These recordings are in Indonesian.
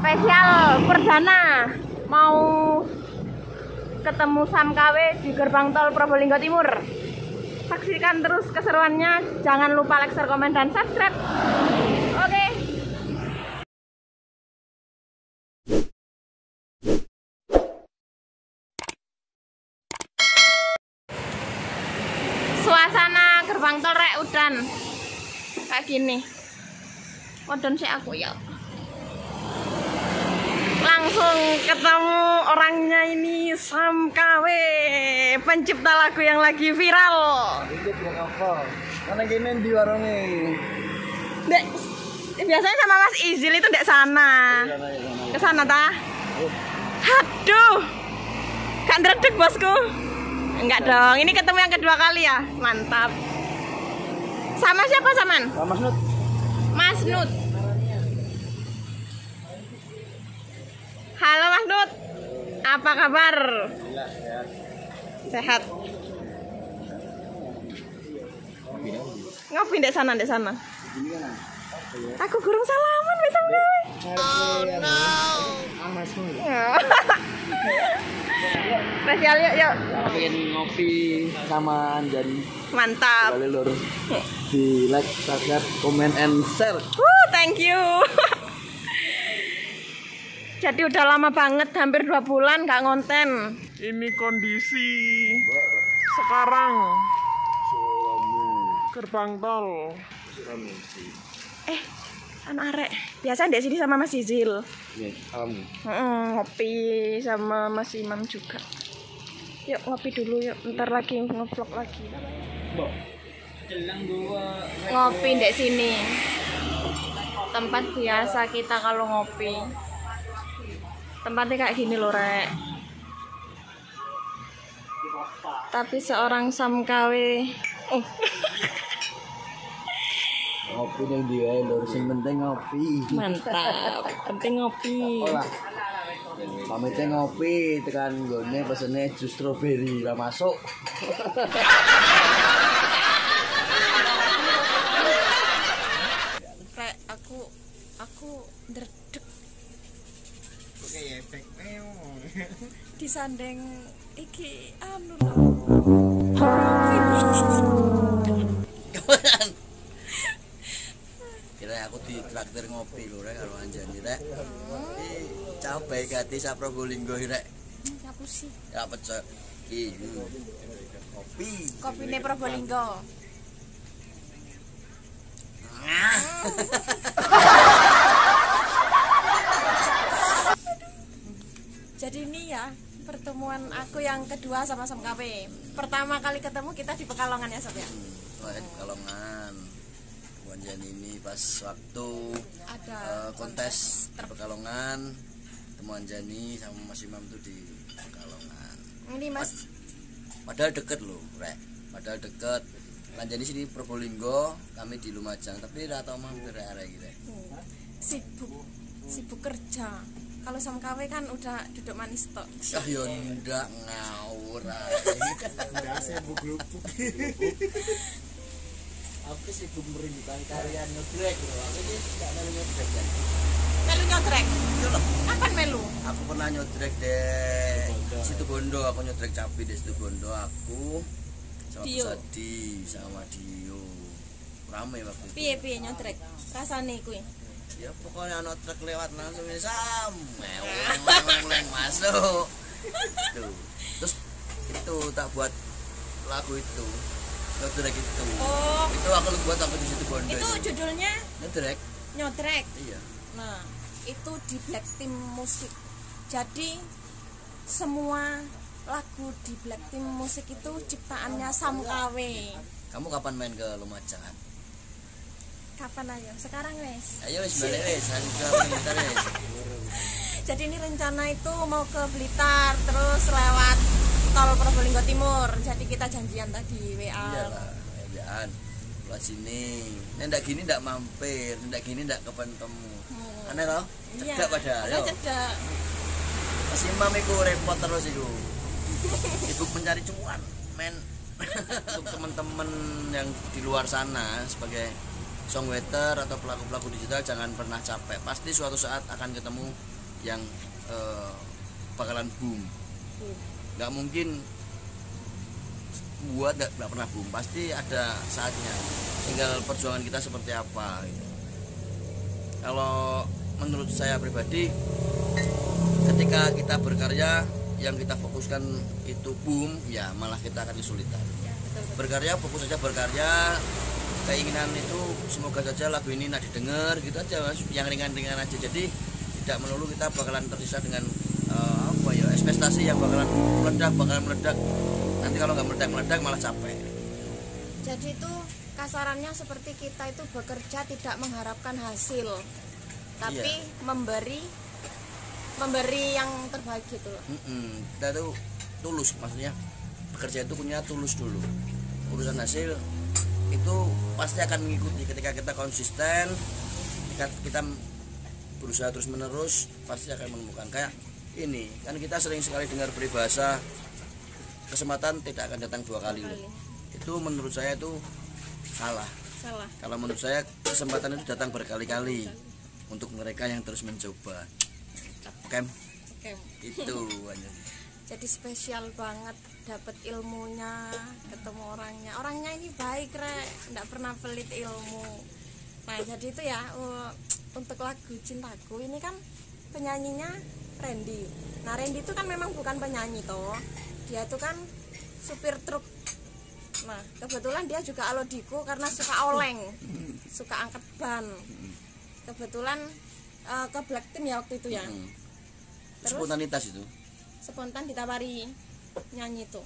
spesial perdana mau ketemu Sam KW di gerbang tol Probolinggo Timur. Saksikan terus keseruannya, jangan lupa like, share, komen, dan subscribe. Oke. Suasana gerbang tol rek udan kayak gini. Wadon sih aku ya. Langsung ketemu orangnya ini, Sam KW, pencipta lagu yang lagi viral. Mana gini di warungnya? Dek, biasanya sama Mas Izil itu dek sana. Ke sana ta? Aduh. Gak ndredeg bosku. Enggak dong, ini ketemu yang kedua kali ya. Mantap. Sama siapa Saman? Mas Nut. Mas Nut. Halo Mas Nut, apa kabar? Sehat. Ngopi dek sana, dek sana. Aku gurung salaman besok gawe. Oh no. Spesial yuk, yuk. Pengen ngopi sama Anjani. Mantap. Kali lur. Di like, subscribe, comment, and share. Thank you. Jadi udah lama banget, hampir 2 bulan gak ngonten. Ini kondisi sekarang gerbang tol. Anak arek biasa dek sini sama Mas Izil. Ngopi sama Mas Imam juga. Yuk ngopi dulu yuk, ntar lagi ngevlog lagi. Ngopi dek sini. Tempat biasa kita kalau ngopi. Tempatnya kayak gini loh rek. Tapi seorang Sam KW. Ngopi yang dia lur, sing penting ngopi. Mantap, penting ngopi. Pamitnya ngopi, tekan gone pesene jus strawberry lah masuk. Rek, aku ndredeg Kayak efek disandeng iki anu. Kira aku di traktir ngopi lho rek karo Anjani rek. Capek gati sa Probolinggo rek. Aku sih. Ya pecah. Kopi. Kopine Probolinggo. Jadi ini ya pertemuan aku yang kedua sama Sam KW. Pertama kali ketemu kita di Pekalongan ya Sob ya. Di Pekalongan. Anjani ini pas waktu Ada kontes Pekalongan. Temu Anjani sama Mas Imam tuh di Pekalongan. Ini Mas. Padahal deket loh, rek. Padahal deket. Anjani sini Probolinggo, kami di Lumajang, tapi ora tau mampir arek gitu. Sibuk kerja. Kalau Sam KW kan udah duduk manis tok. Ah yo ndak ngawur ae. Nggak sibuk lupuk. Aku sibuk merindukan karya nyotrek loh. Aku ini enggak melu nyotrek kan. Melu nyotrek. Yo loh. Kapan melu? Aku pernah nyotrek deh. Situbondo, aku nyotrek capi di Situbondo aku. Sama Dio. Sadi sama Dio. Rame waktu itu. Piye nyotrek? Rasane kuwi. Ya pokoknya ono truk lewat langsung ini Sam. Leng masuk. Tuh. Terus itu tak buat lagu itu. Nyotrek itu. Oh. Itu aku buat aku di Situbondo. Itu judulnya Nyotrek. Nyotrek. Iya. Nah, itu di Black Team Musik. Jadi semua lagu di Black Team Musik itu ciptaannya Sam KW. Kamu kapan main ke Lumajang? Kapan ayo? Sekarang wes. Ayo wis balik wis, bentar wis. Jadi ini rencana itu mau ke Blitar terus lewat tol Probolinggo Timur. Jadi kita janjian tadi WA. Iyalah, WA-an. Lewat sini. Nek ndak gini ndak mampir, ndak gini ndak kapan temu. Aneh loh. Cedak padahal. Yo. Cedak. Mas Imam iku repot terus iku. Sibuk mencari cuan, men. Untuk teman-teman yang di luar sana sebagai songwriter atau pelaku-pelaku digital jangan pernah capek. Pasti suatu saat akan ketemu yang bakalan boom. Nggak mungkin buat nggak pernah boom, pasti ada saatnya, tinggal perjuangan kita seperti apa gitu. Kalau menurut saya pribadi, ketika kita berkarya yang kita fokuskan itu boom, ya malah kita akan kesulitan. Berkarya, fokus saja berkarya, keinginan itu semoga saja lagu ini nak didengar gitu aja Mas, yang ringan-ringan aja. Jadi tidak melulu kita bakalan tersisa dengan ekspektasi yang bakalan meledak. Nanti kalau nggak meledak malah capek. Jadi itu kasarannya seperti kita itu bekerja tidak mengharapkan hasil, tapi memberi yang terbaik gitu loh. Kita tuh tulus, maksudnya bekerja itu punya tulus dulu. Urusan hasil itu pasti akan mengikuti ketika kita konsisten, ketika kita berusaha terus menerus, pasti akan menemukan. Kayak ini kan kita sering sekali dengar peribahasa kesempatan tidak akan datang 2 kali. Itu menurut saya itu salah. Kalau menurut saya kesempatan itu datang berkali-kali untuk mereka yang terus mencoba. Oke. Itu aja. Jadi spesial banget dapat ilmunya, ketemu orangnya ini baik nggak pernah pelit ilmu. Nah jadi itu ya untuk lagu Cintaku ini kan penyanyinya Randy. Nah Randy itu kan memang bukan penyanyi toh, dia itu kan supir truk. Nah kebetulan dia juga alodiku karena suka oleng, suka angkat ban. Kebetulan ke Black Team ya waktu itu ya. Terus spontanitas itu. Spontan ditawari nyanyi tuh.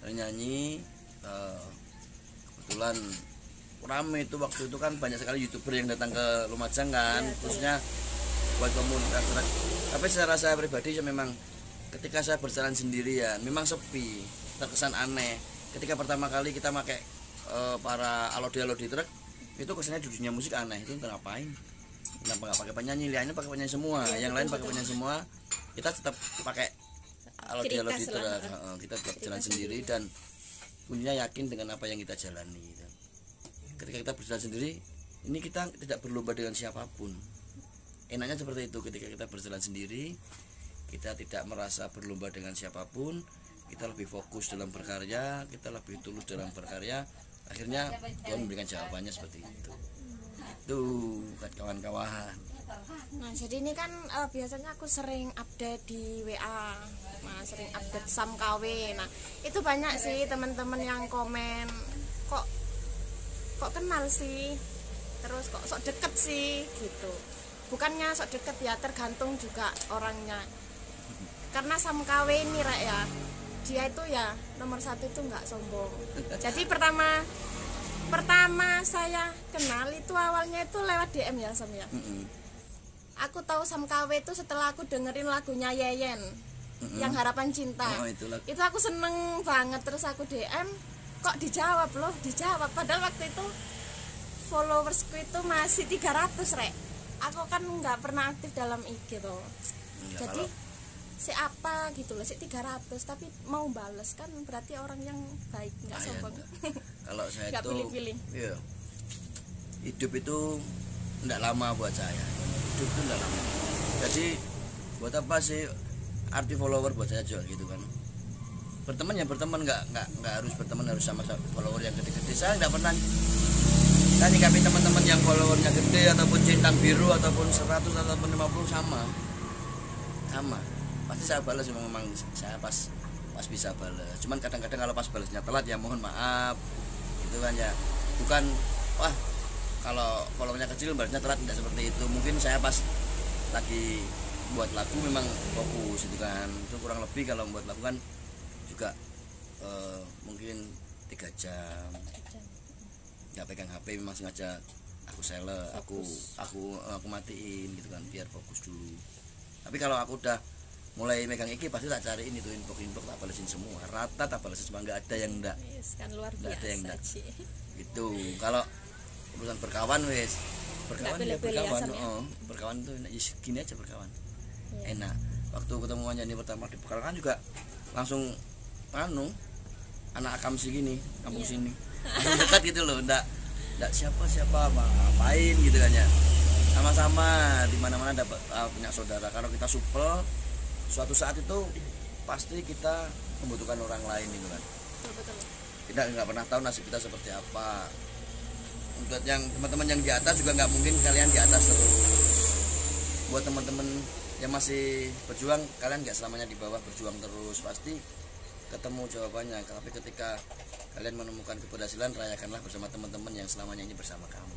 Nyanyi kebetulan rame itu waktu itu kan, banyak sekali YouTuber yang datang ke Lumajang kan, khususnya buat komunitas. Tapi secara saya pribadi memang ketika saya berjalan sendirian memang sepi, terkesan aneh. Ketika pertama kali kita pakai para alodi truk, itu kesannya di dunia musik aneh. Itu ngapain? Kenapa nggak pakai penyanyi? Lainnya pakai penyanyi semua, yang lain pakai penyanyi semua. Kita tetap pakai alodi truk. Kita tetap jalan sendiri dan punya yakin dengan apa yang kita jalani. Ketika kita berjalan sendiri, ini kita tidak berlomba dengan siapapun. Enaknya seperti itu, ketika kita berjalan sendiri, kita tidak merasa berlomba dengan siapapun. Kita lebih fokus dalam berkarya, kita lebih tulus dalam berkarya. Akhirnya Tuhan memberikan jawabannya seperti itu. Tuh kawan-kawan. Nah jadi ini kan biasanya aku sering update di WA, sering update Sam KW. Nah itu banyak sih teman-teman yang komen, kok kenal sih, terus kok sok deket sih gitu. Bukannya sok deket ya, tergantung juga orangnya. Karena Sam KW ini ya, dia itu ya nomor 1 itu nggak sombong. Jadi pertama saya kenal itu awalnya itu lewat DM ya Sam ya. Aku tahu Sam KW itu setelah aku dengerin lagunya Yeyen yang Harapan Cinta. Itu aku seneng banget, terus aku DM, kok dijawab padahal waktu itu followersku itu masih 300 aku kan nggak pernah aktif dalam IG tuh. Jadi siapa gitu loh, 300 tapi mau bales kan berarti orang yang baik, nggak sombong. Kalau saya nggak itu pilih-pilih. Iya, hidup itu nggak lama buat saya, hidup itu nggak lama. Jadi buat apa sih arti follower buat saya juga gitu kan. Berteman ya berteman, nggak harus berteman harus sama follower yang gede-gede. Saya nggak pernah nyikapi teman-teman yang followernya gede ataupun centang biru ataupun 100 ataupun 50 sama pasti saya balas. Memang saya pas bisa balas, cuman kadang-kadang kalau pas balasnya telat ya mohon maaf gitu kan ya. Bukan wah kalau followernya kecil balasnya telat, tidak seperti itu. Mungkin saya pas lagi buat lagu memang fokus itu kan. Itu kurang lebih kalau buat lagu kan juga mungkin 3 jam nggak pegang HP, memang sengaja aku aku matiin gitu kan biar fokus dulu. Tapi kalau aku udah mulai megang iki pasti tak cariin itu info tak balesin semua, rata tak balesin semua, nggak ada yang enggak. Kan luar biasa. Ada yang enggak. Itu kalau urusan berkawan berkawan berkawan tuh gini aja berkawan. Enak. Waktu ketemuannya ini pertama di Pekalongan juga langsung anak Akam segini, kampung sini. Langsung dekat gitu loh, enggak siapa ngapain gitu kan ya. sama-sama di mana-mana dapat punya saudara. Kalau kita supel, suatu saat itu pasti kita membutuhkan orang lain gitu kan. Betul. Kita nggak pernah tahu nasib kita seperti apa. Untuk yang teman-teman yang di atas juga nggak mungkin kalian di atas terus. Buat teman-teman yang masih berjuang, kalian nggak selamanya di bawah berjuang terus, pasti ketemu jawabannya. Tapi ketika kalian menemukan keberhasilan, rayakanlah bersama teman-teman yang selamanya ini bersama kamu.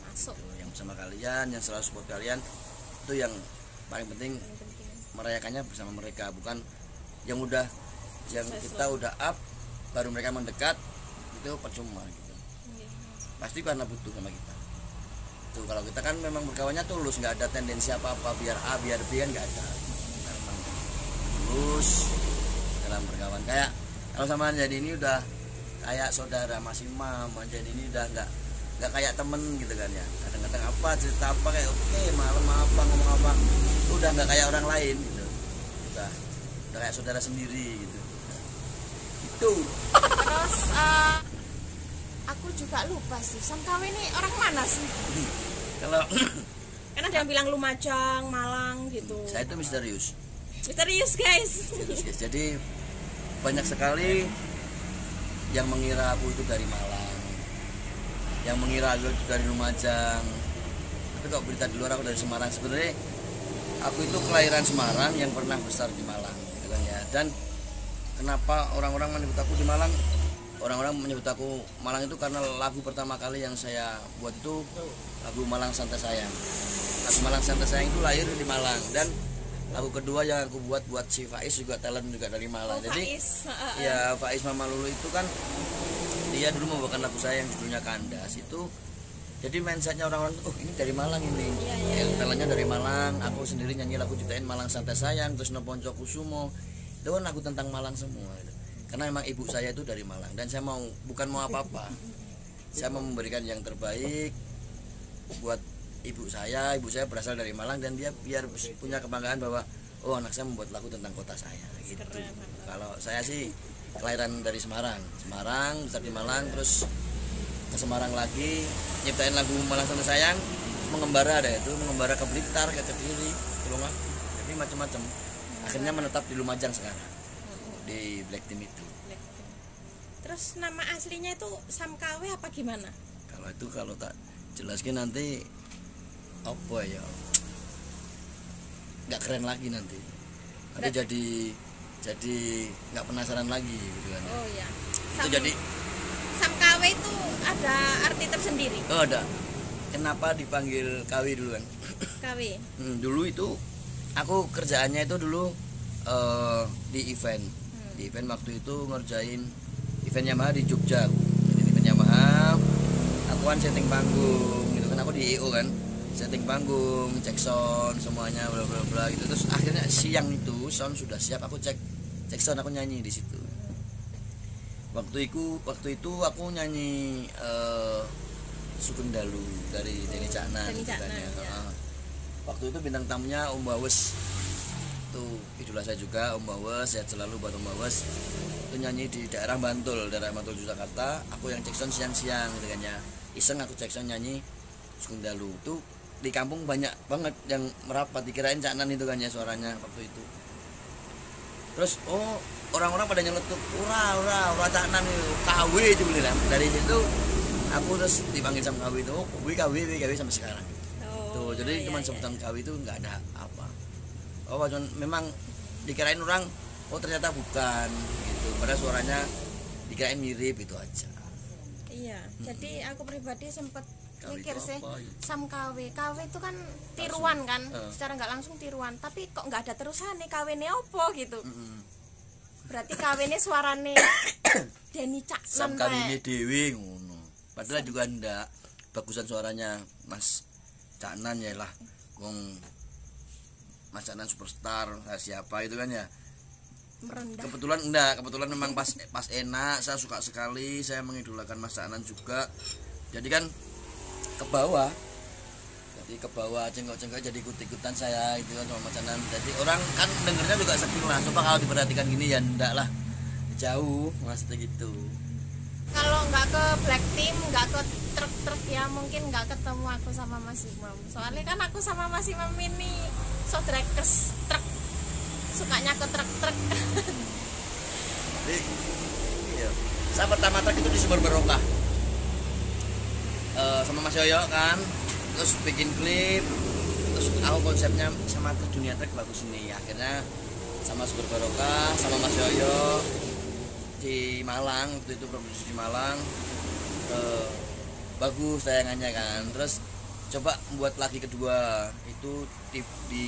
Masuk. Itu, yang bersama kalian, yang selalu support kalian, itu yang paling penting. Merayakannya bersama mereka, bukan yang udah yang kita udah up baru mereka mendekat, itu percuma gitu. Pasti karena butuh sama kita. Tuh, kalau kita kan memang berkawannya tulus, nggak ada tendensi apa-apa biar A biar B kan nggak ada. Kita memang tulus dalam berkawan. Kayak kalau sama jadi ini udah kayak saudara, masih mama, jadi ini udah nggak kayak temen gitu kan ya. Kadang-kadang apa cerita apa kayak oke malam apa ngomong apa, udah nggak kayak orang lain gitu. Udah kayak saudara sendiri gitu. Itu. Terus aku juga lupa sih, Sam KW ini orang mana sih? Kalau Kan ada yang bilang Lumajang, Malang gitu. saya itu misterius. Misterius guys. Jadi banyak sekali yang mengira aku itu dari Malang, yang mengira aku itu dari Lumajang. Tapi kok berita di luar aku dari Semarang. Sebenarnya aku itu kelahiran Semarang yang pernah besar di Malang, gitu kan ya. Dan kenapa orang-orang menyebut aku di Malang? Orang-orang menyebut aku Malang itu karena lagu pertama kali yang saya buat itu lagu Malang Santai Sayang. Lagu Malang Santai Sayang itu lahir di Malang, dan lagu kedua yang aku buat si Faiz juga talent juga dari Malang. Jadi Faiz. ya Faiz Mama Lulu itu kan dia dulu membawakan lagu saya yang judulnya Kandas itu. Jadi mindsetnya orang-orang oh ini dari Malang ini, yang talentnya dari Malang. Aku sendiri nyanyi lagu ciptain Malang Santai Sayang, terus Noponco Kusumo, itu kan lagu tentang Malang semua. Karena memang ibu saya itu dari Malang, dan saya bukan mau apa-apa, saya mau memberikan yang terbaik buat ibu saya berasal dari Malang, dan dia biar punya kebanggaan bahwa oh anak saya membuat lagu tentang kota saya gitu. Kalau saya sih kelahiran dari Semarang besar di Malang, terus ke Semarang lagi nyiptain lagu Malang Santai Sayang, mengembara mengembara ke Blitar, ke Kediri, jadi macam-macam. Akhirnya menetap di Lumajang sekarang, di Black Team itu. Terus nama aslinya itu Sam KW apa gimana? Kalau tak jelaskan nanti apa ya, nggak keren lagi nanti. Nanti jadi nggak penasaran lagi gitu kan. Oh ya. Itu jadi Sam KW itu ada arti tersendiri. oh ada. Kenapa dipanggil KW dulu kan? KW. Dulu itu aku kerjaannya itu dulu di event. Di event waktu itu ngerjain event Yamaha di Jogja. Jadi event Yamaha, aku kan setting panggung gitu kan, aku di EO kan, setting panggung, cek sound semuanya bla bla bla gitu. Terus akhirnya siang itu sound sudah siap, aku cek sound, aku nyanyi di situ. Waktu itu aku nyanyi Sugeng Dalu dari Deni Caknan gitu kan ya. Waktu itu bintang tamunya Om Bawes, tuh idola saya juga Om Bawes, sehat selalu buat Om Bawes. Itu nyanyi di daerah Bantul Yogyakarta. Aku yang cek sound siang-siang gitu kan ya, iseng aku cek sound nyanyi Sugeng Dalu. Tuh di kampung banyak banget yang merapat, dikirain Caknan itu kan ya suaranya waktu itu. Terus orang-orang pada nyeletuk ura Caknan itu KW itu beneran. Dari situ aku terus dipanggil sama KW itu, KW sampai sekarang. Tuh, jadi cuma sebutan KW itu nggak ada apa. Cuman memang dikirain orang, ternyata bukan gitu. Padahal suaranya dikirain mirip, itu aja. Iya, jadi aku pribadi sempat KW mikir itu sih, apa, gitu. Sam KW itu kan tiruan kan, secara nggak langsung tiruan. Tapi kok nggak ada terusan nih KW ini opo gitu. Berarti KW ini suarane Deni Sam Caknan KW ini dewe ngono. Padahal juga ndak, bagusan suaranya Mas Caknan ya lah, Mas Caknan superstar siapa itu kan ya. merendah. Kebetulan memang pas enak, saya suka sekali, saya mengidolakan Mas Caknan juga. Jadi kan ke bawah cengkok jadi ikut-ikutan saya itu kan sama Mas Caknan. Jadi orang kan dengernya juga sekilas, coba kalau diperhatikan gini ya ndak lah, jauh maksudnya gitu. Kalau nggak ke Black Team, nggak ke truk-truk ya mungkin nggak ketemu aku sama Mas Imam. Soalnya kan aku sama Mas Imam ini sodrekers truk, sukanya ke truk-truk. Jadi, iya. Saya pertama truk itu di Sumber Barokah sama Mas Yoyo kan, terus bikin klip, terus aku konsepnya sama truk dunia truk bagus ini. Akhirnya sama Sumber Barokah sama Mas Yoyo di Malang, waktu itu produksi di Malang, bagus tayangannya kan. Terus coba membuat lagi kedua itu di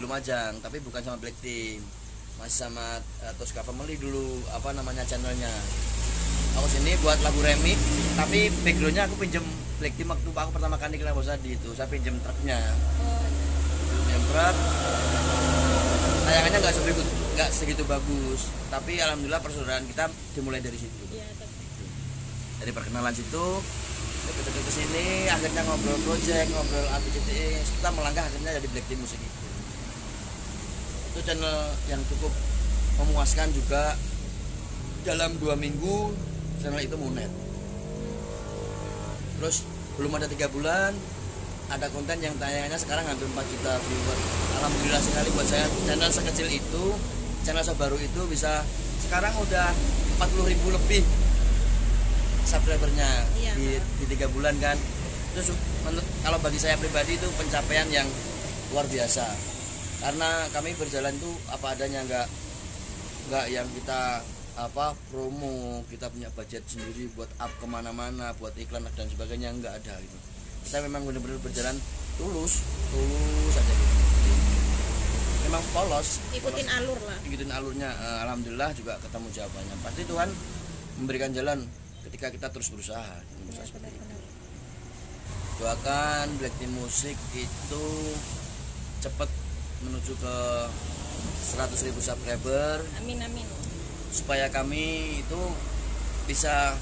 Lumajang, tapi bukan sama Black Team, masih sama Tosca Family dulu, apa namanya channelnya. Aku sini buat lagu remix, tapi backgroundnya aku pinjem Black Team waktu aku pertama kali kenal Bosadi itu, saya pinjem truknya, pinjem truk. Tayangannya nggak segitu bagus, tapi alhamdulillah persaudaraan kita dimulai dari situ. Dari perkenalan situ, deket-deket ke sini, akhirnya ngobrol project, ngobrol ABCDE, kita melangkah akhirnya jadi Black Team Musik itu channel yang cukup memuaskan juga. Dalam 2 minggu channel itu munet. Terus belum ada 3 bulan ada konten yang tayangannya sekarang hampir 4 juta viewer. Alhamdulillah sekali buat saya, channel sekecil itu, channel sebaru itu bisa sekarang udah 40.000 lebih subscribernya di 3 bulan kan. Terus kalau bagi saya pribadi itu pencapaian yang luar biasa, karena kami berjalan tuh apa adanya, nggak yang kita promo, kita punya budget sendiri buat up kemana-mana, buat iklan dan sebagainya, nggak ada gitu. Kita memang benar-benar berjalan tulus aja gitu. Memang polos, ikutin alur lah. Ikutin alurnya. Alhamdulillah juga ketemu jawabannya. Pasti Tuhan memberikan jalan ketika kita terus berusaha. Doakan Black Team Musik itu cepat menuju ke 100.000 subscriber. Amin amin. Supaya kami itu bisa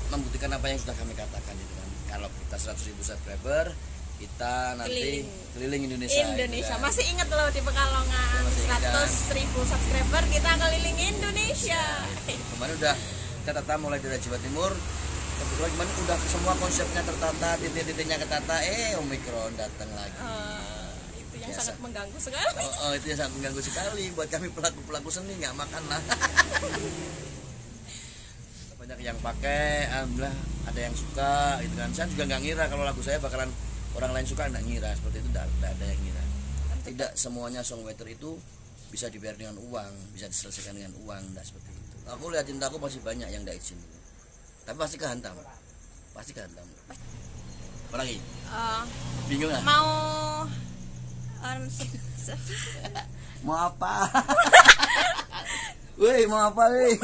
membuktikan apa yang sudah kami katakan itu kan. Kalau kita 100.000 subscriber, kita nanti keliling Indonesia. Gitu kan. Masih ingat loh di Pekalongan 100.000 subscriber kita keliling Indonesia. Kemarin udah tertata mulai dari Jawa Timur. Kebetulan kemarin udah semua konsepnya tertata, titik-titiknya ketata. Omikron datang lagi. Itu yang sangat mengganggu sekali. Itu yang sangat mengganggu sekali buat kami pelaku seni, nggak makan lah. Banyak yang pakai, alhamdulillah ada yang suka gitu kan. Saya juga nggak ngira kalau lagu saya bakalan orang lain suka, nggak ngira seperti itu, nggak ada yang ngira. Tidak semuanya songwriter itu bisa dibayar dengan uang, bisa diselesaikan dengan uang, nggak seperti itu. Aku lihat cintaku masih banyak yang nggak izin, tapi pasti kehantam. Apalagi? Bingung lah. Mau apa? Woi, mau apa woi?